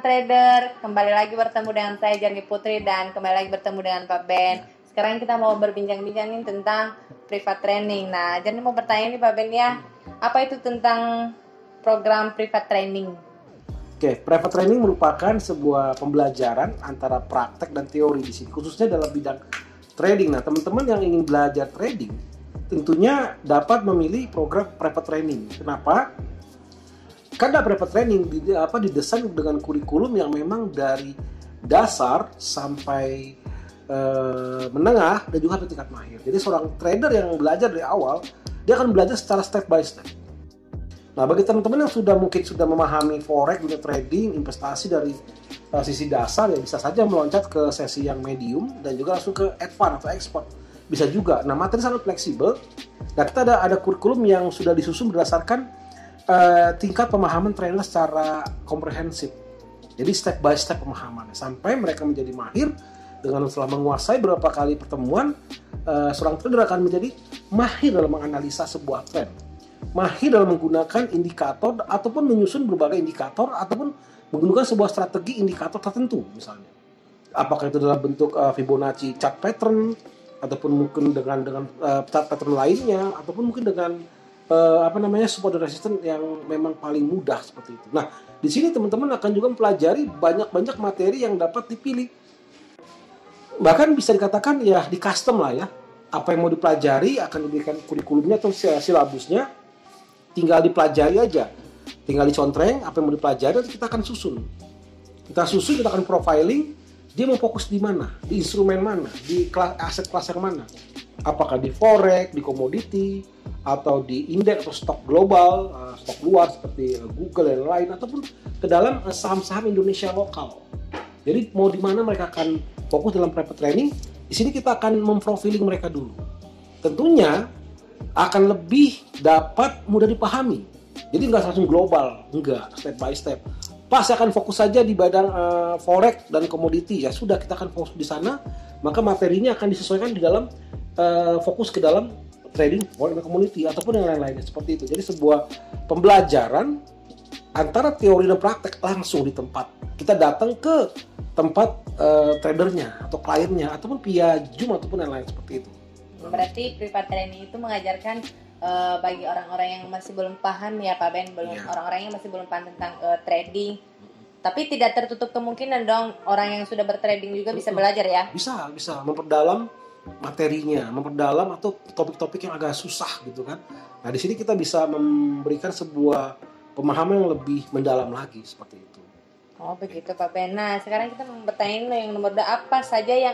trader, kembali lagi bertemu dengan saya Jani Putri dan kembali lagi bertemu dengan Pak Ben. Sekarang kita mau berbincang-bincang nih tentang private training. Nah, Jani mau bertanya nih Pak Ben ya, apa itu tentang program private training? Oke, private training merupakan sebuah pembelajaran antara praktek dan teori di sini, khususnya dalam bidang trading. Nah, teman-teman yang ingin belajar trading tentunya dapat memilih program private training. Kenapa? Karena private training didesain dengan kurikulum yang memang dari dasar sampai menengah dan juga tingkat mahir. Jadi seorang trader yang belajar dari awal, dia akan belajar secara step by step. Nah, bagi teman-teman yang mungkin sudah memahami forex, dunia trading, investasi dari sisi dasar, ya bisa saja meloncat ke sesi yang medium dan juga langsung ke advance atau expert. Bisa juga. Nah, materi sangat fleksibel. Nah, kita ada kurikulum yang sudah disusun berdasarkan tingkat pemahaman trainer secara komprehensif. Jadi step by step pemahaman sampai mereka menjadi mahir. Dengan setelah menguasai beberapa kali pertemuan, seorang trader akan menjadi mahir dalam menganalisa sebuah tren, mahir dalam menggunakan indikator ataupun menyusun berbagai indikator ataupun menggunakan sebuah strategi indikator tertentu, misalnya apakah itu dalam bentuk Fibonacci chart pattern ataupun mungkin dengan chart pattern lainnya ataupun mungkin dengan support dan resistance yang memang paling mudah seperti itu. Nah, di sini teman-teman akan juga mempelajari banyak materi yang dapat dipilih. Bahkan bisa dikatakan ya di custom lah ya. Apa yang mau dipelajari akan diberikan kurikulumnya atau silabusnya. Tinggal dipelajari aja. Tinggal dicontreng apa yang mau dipelajari, kita akan susun. Kita akan profiling. Dia mau fokus di mana? Di instrumen mana? Di aset kelas yang mana? Apakah di forex, di komoditi, atau di indeks atau stok global, stok luar seperti Google dan lain, ataupun ke dalam saham-saham Indonesia lokal. Jadi mau di mana mereka akan fokus dalam private training, di sini kita akan memprofiling mereka dulu. Tentunya akan lebih dapat mudah dipahami. Jadi nggak langsung global, enggak, step by step. Pas akan fokus saja di bidang forex dan komoditi, ya sudah kita akan fokus di sana, maka materinya akan disesuaikan di dalam fokus ke dalam trading, forex dan komoditi ataupun yang lain-lainnya seperti itu. Jadi sebuah pembelajaran antara teori dan praktek langsung di tempat. Kita datang ke tempat tradernya atau kliennya ataupun via Zoom ataupun yang lain seperti itu. Berarti private training itu mengajarkan bagi orang-orang yang masih belum paham ya Pak Ben, orang-orang yang masih belum paham tentang trading. Tapi tidak tertutup kemungkinan dong orang yang sudah bertrading juga bisa belajar ya? Bisa memperdalam materinya, memperdalam atau topik-topik yang agak susah gitu kan. Nah, di sini kita bisa memberikan sebuah pemahaman yang lebih mendalam lagi seperti itu. Oh begitu Pak Ben. Nah, sekarang kita mau bertanya yang nomor 2, apa saja yang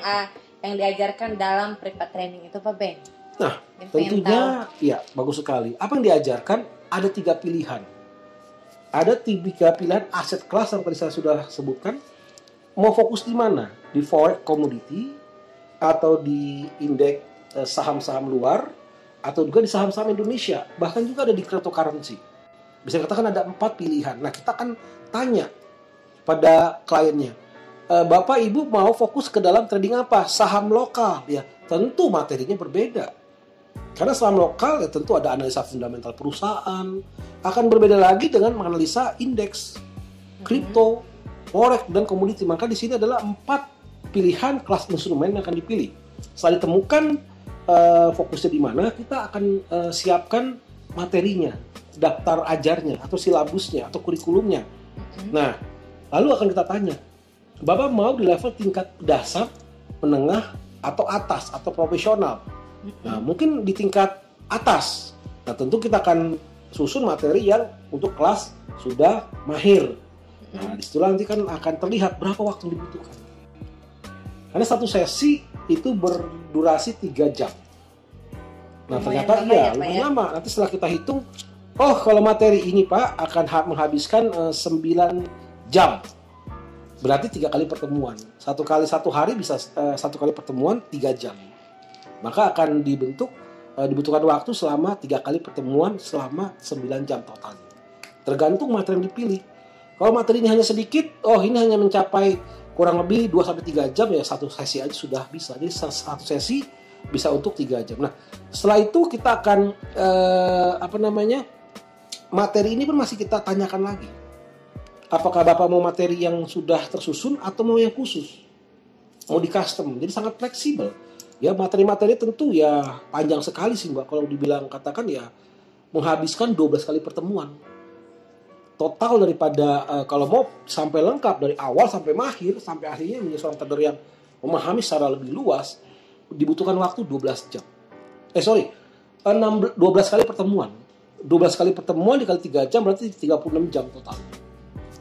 diajarkan dalam private training itu Pak Ben? Nah, tentunya ya bagus sekali. Apa yang diajarkan ada 3 pilihan. Ada 3 pilihan aset kelas yang tadi saya sudah sebutkan. Mau fokus di mana? Di forex komoditi atau di indeks saham-saham luar atau juga di saham-saham Indonesia, bahkan juga ada di cryptocurrency. Bisa dikatakan ada 4 pilihan. Nah, kita akan tanya pada kliennya, Bapak Ibu mau fokus ke dalam trading apa? Saham lokal, ya tentu materinya berbeda. Karena saham lokal ya tentu ada analisa fundamental perusahaan, akan berbeda lagi dengan menganalisa indeks, kripto, forex dan komoditi. Maka di sini adalah 4 pilihan kelas instrumen yang akan dipilih. Setelah ditemukan fokusnya di mana, kita akan siapkan materinya, daftar ajarnya atau silabusnya atau kurikulumnya. Nah, lalu akan kita tanya, Bapak mau di level tingkat dasar, menengah, atau atas atau profesional? Nah, mungkin di tingkat atas. Nah, tentu kita akan susun materi yang untuk kelas sudah mahir. Nah, disitulah nanti kan akan terlihat berapa waktu yang dibutuhkan. Karena satu sesi itu berdurasi 3 jam. Nah, ternyata lumayan lama. Nanti setelah kita hitung, kalau materi ini Pak akan menghabiskan 9 jam. Berarti 3 kali pertemuan. 1 hari bisa 1 kali pertemuan 3 jam. Maka akan dibutuhkan waktu selama 3 kali pertemuan selama 9 jam total. Tergantung materi yang dipilih. Kalau materinya hanya sedikit, ini hanya mencapai kurang lebih 2-3 jam, ya satu sesi aja sudah bisa. Jadi satu sesi bisa untuk 3 jam. Nah, setelah itu kita akan materi ini pun masih kita tanyakan lagi. Apakah Bapak mau materi yang sudah tersusun atau mau yang khusus? Mau di custom. Jadi sangat fleksibel. Ya, materi-materi tentu ya panjang sekali sih Mbak. Kalau dibilang katakan ya menghabiskan 12 kali pertemuan. Total daripada kalau mau sampai lengkap dari awal sampai akhir sampai akhirnya menjadi seorang trader yang memahami secara lebih luas dibutuhkan waktu 12 jam. 12 kali pertemuan. 12 kali pertemuan dikali 3 jam berarti 36 jam total.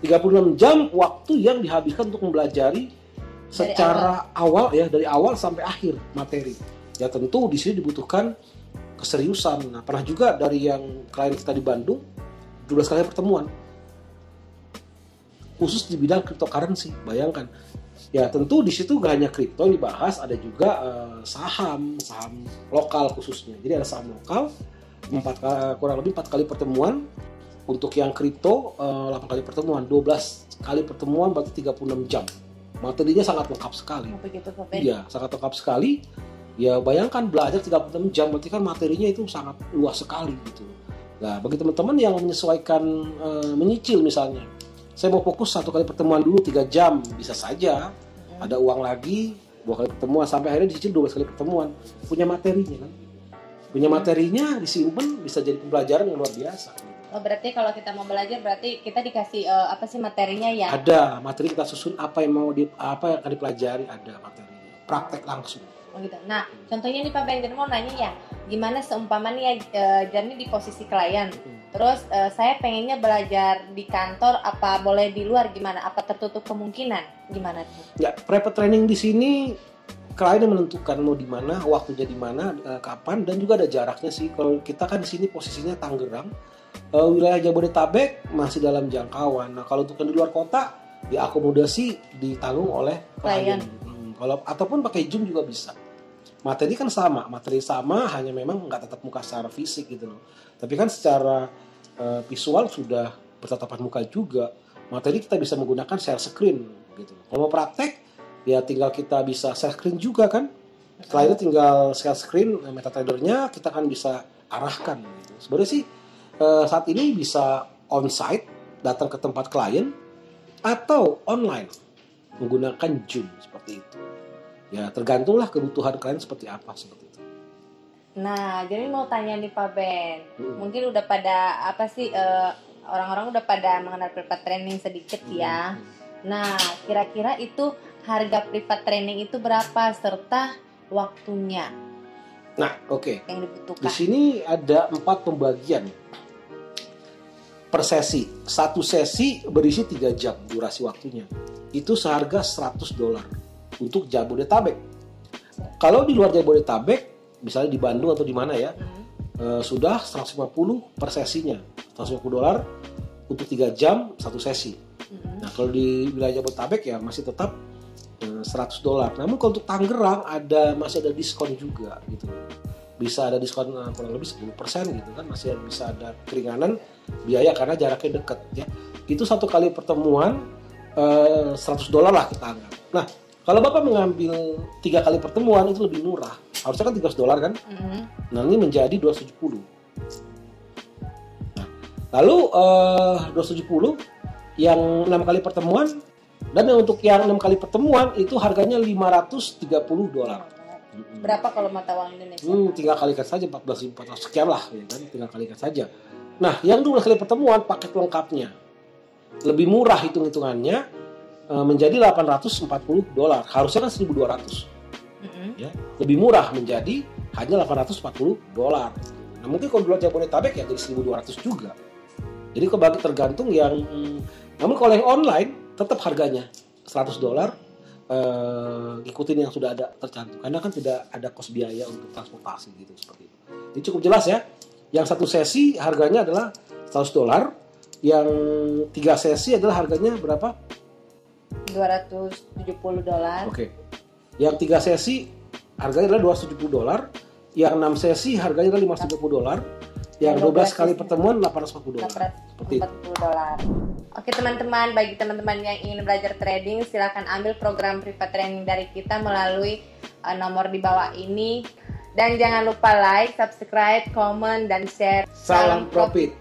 36 jam waktu yang dihabiskan untuk mempelajari secara awal ya, dari awal sampai akhir materi. Ya tentu di sini dibutuhkan keseriusan. Nah, pernah juga dari yang klien kita di Bandung 12 kali pertemuan. Khusus di bidang cryptocurrency, bayangkan. Ya tentu di situ gak hanya kripto yang dibahas, ada juga saham lokal khususnya. Jadi ada saham lokal, kurang lebih 4 kali pertemuan. Untuk yang kripto 8 kali pertemuan, 12 kali pertemuan berarti 36 jam. Materinya sangat lengkap sekali. Iya, sangat lengkap sekali. Ya bayangkan belajar 36 jam berarti kan materinya itu sangat luas sekali gitu. Nah, bagi teman-teman yang menyesuaikan menyicil misalnya, saya mau fokus 1 kali pertemuan dulu 3 jam, bisa saja. Ada uang lagi 2 kali pertemuan sampai akhirnya dicicil 12 kali pertemuan. Punya materinya kan. Punya materinya disimpan bisa jadi pembelajaran yang luar biasa. Oh, berarti kalau kita mau belajar berarti kita dikasih apa sih materinya ya? Ada materi kita susun apa yang akan dipelajari, ada materinya. Praktek langsung. Oh gitu. Nah, contohnya nih Pak Ben, jadi mau nanya ya, gimana seumpamanya Jani di posisi klien, terus saya pengennya belajar di kantor, apa boleh di luar, gimana? Apa tertutup kemungkinan? Gimana tuh? Ya, private training di sini klien yang menentukan mau di mana, waktunya di mana, kapan, dan juga ada jaraknya sih. Kalau kita kan di sini posisinya Tangerang, wilayah Jabodetabek masih dalam jangkauan. Nah, kalau untuk yang di luar kota, diakomodasi ditanggung oleh klien. Ataupun pakai Zoom juga bisa. Materi kan sama, hanya memang nggak tatap muka secara fisik gitu loh. Tapi kan secara visual sudah bertatapan muka juga. Materi kita bisa menggunakan share screen gitu. Kalau mau praktek, ya tinggal kita bisa share screen juga kan. Setelah itu tinggal share screen MetaTrader-nya kita kan bisa arahkan gitu. Sebenarnya sih saat ini bisa on-site, datang ke tempat klien, atau online menggunakan Zoom seperti itu. Ya tergantunglah kebutuhan klien seperti apa seperti itu. Nah, jadi mau tanya nih Pak Ben, mungkin udah pada apa sih orang-orang udah pada mengenal private training sedikit ya. Nah, kira-kira itu harga private training itu berapa serta waktunya? Nah, oke. Yang dibutuhkan. Di sini ada 4 pembagian per sesi. Satu sesi berisi 3 jam durasi waktunya. Itu seharga $100 untuk Jabodetabek. Kalau di luar Jabodetabek, misalnya di Bandung atau di mana ya, sudah 150 per sesinya. $150 untuk 3 jam satu sesi. Nah, kalau di wilayah Jabodetabek ya masih tetap $100. Namun kalau untuk Tangerang masih ada diskon juga gitu. Bisa ada diskon kurang lebih 10% gitu kan, masih bisa ada keringanan biaya karena jaraknya dekat ya. Itu 1 kali pertemuan $100 lah kita anggap. Nah, kalau Bapak mengambil 3 kali pertemuan itu lebih murah. Harusnya kan $300 kan? Nah, ini menjadi $270. Nah, lalu $270 yang 6 kali pertemuan, dan untuk yang 6 kali pertemuan itu harganya $530. Berapa kalau mata uang Indonesia? Tinggal kalikan saja 14.400 sekian lah ya kan, tinggal kalikan saja. Nah, yang 12 kali pertemuan paket lengkapnya lebih murah hitung-hitungannya, menjadi $840. Harusnya kan $1.200. Ya, lebih murah menjadi hanya $840. Nah, mungkin kalau di luar Jabodetabek ya jadi $1.200 juga. Jadi tergantung yang namun kalau yang online tetap harganya $100, ikutin yang sudah ada tercantum. Karena kan tidak ada kos biaya untuk transportasi gitu seperti itu. Jadi cukup jelas ya. Yang satu sesi harganya adalah $100, yang 3 sesi adalah harganya berapa? $270. Oke. Yang 3 sesi harganya adalah $270, yang 6 sesi harganya adalah $530, yang 12 kali pertemuan $840. Seperti itu. Oke teman-teman, bagi teman-teman yang ingin belajar trading, silakan ambil program private training dari kita melalui nomor di bawah ini. Dan jangan lupa like, subscribe, comment, dan share. Salam profit.